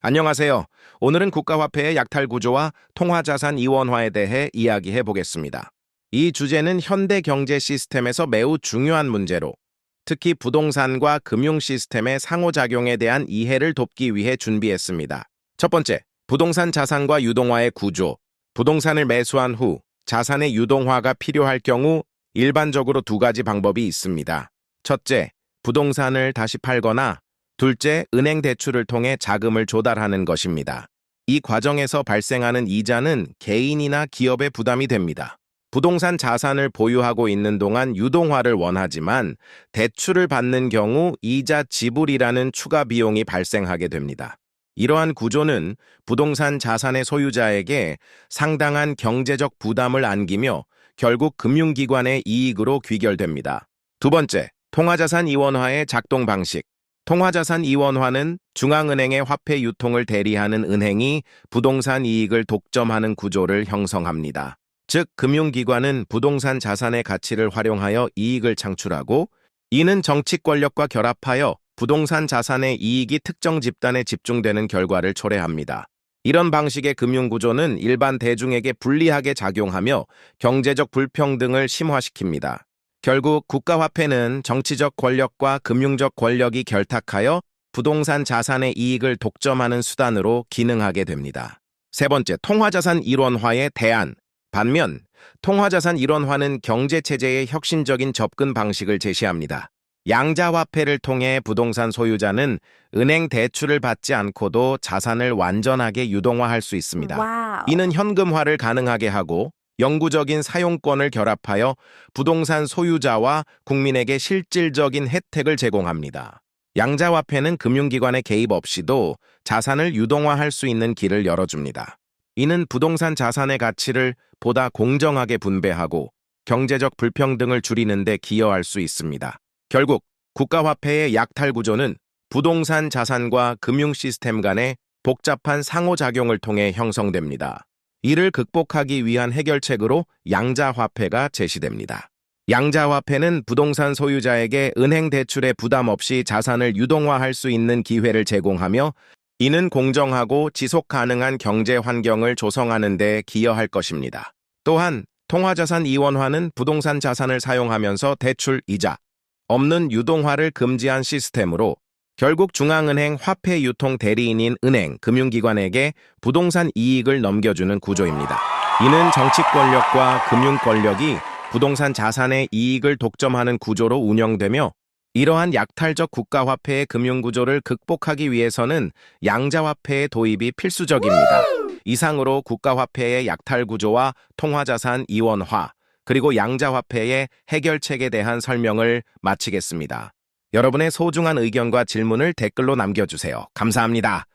안녕하세요. 오늘은 국가화폐의 약탈 구조와 통화자산 이원화에 대해 이야기해 보겠습니다. 이 주제는 현대 경제 시스템에서 매우 중요한 문제로, 특히 부동산과 금융 시스템의 상호작용에 대한 이해를 돕기 위해 준비했습니다. 첫 번째, 부동산 자산과 유동화의 구조. 부동산을 매수한 후 자산의 유동화가 필요할 경우 일반적으로 두 가지 방법이 있습니다. 첫째, 부동산을 다시 팔거나 둘째, 은행 대출을 통해 자금을 조달하는 것입니다. 이 과정에서 발생하는 이자는 개인이나 기업에 부담이 됩니다. 부동산 자산을 보유하고 있는 동안 유동화를 원하지만 대출을 받는 경우 이자 지불이라는 추가 비용이 발생하게 됩니다. 이러한 구조는 부동산 자산의 소유자에게 상당한 경제적 부담을 안기며 결국 금융기관의 이익으로 귀결됩니다. 두 번째, 통화자산 이원화의 작동 방식. 통화자산 이원화는 중앙은행의 화폐 유통을 대리하는 은행이 부동산 이익을 독점하는 구조를 형성합니다. 즉, 금융기관은 부동산 자산의 가치를 활용하여 이익을 창출하고, 이는 정치 권력과 결합하여 부동산 자산의 이익이 특정 집단에 집중되는 결과를 초래합니다. 이런 방식의 금융구조는 일반 대중에게 불리하게 작용하며 경제적 불평등을 심화시킵니다. 결국 국가화폐는 정치적 권력과 금융적 권력이 결탁하여 부동산 자산의 이익을 독점하는 수단으로 기능하게 됩니다. 세 번째, 통화자산 일원화의 대안. 반면, 통화자산 일원화는 경제체제의 혁신적인 접근 방식을 제시합니다. 양자화폐를 통해 부동산 소유자는 은행 대출을 받지 않고도 자산을 완전하게 유동화할 수 있습니다. 와우. 이는 현금화를 가능하게 하고 영구적인 사용권을 결합하여 부동산 소유자와 국민에게 실질적인 혜택을 제공합니다. 양자화폐는 금융기관의 개입 없이도 자산을 유동화할 수 있는 길을 열어줍니다. 이는 부동산 자산의 가치를 보다 공정하게 분배하고 경제적 불평등을 줄이는 데 기여할 수 있습니다. 결국 국가화폐의 약탈 구조는 부동산 자산과 금융 시스템 간의 복잡한 상호작용을 통해 형성됩니다. 이를 극복하기 위한 해결책으로 양자화폐가 제시됩니다. 양자화폐는 부동산 소유자에게 은행 대출에 부담 없이 자산을 유동화할 수 있는 기회를 제공하며, 이는 공정하고 지속 가능한 경제 환경을 조성하는 데 기여할 것입니다. 또한 통화자산 이원화는 부동산 자산을 사용하면서 대출, 이자 없는 유동화를 금지한 시스템으로 결국 중앙은행 화폐 유통 대리인인 은행, 금융기관에게 부동산 이익을 넘겨주는 구조입니다. 이는 정치 권력과 금융 권력이 부동산 자산의 이익을 독점하는 구조로 운영되며, 이러한 약탈적 국가화폐의 금융구조를 극복하기 위해서는 양자화폐의 도입이 필수적입니다. 이상으로 국가화폐의 약탈 구조와 통화자산 이원화, 그리고 양자화폐의 해결책에 대한 설명을 마치겠습니다. 여러분의 소중한 의견과 질문을 댓글로 남겨주세요. 감사합니다.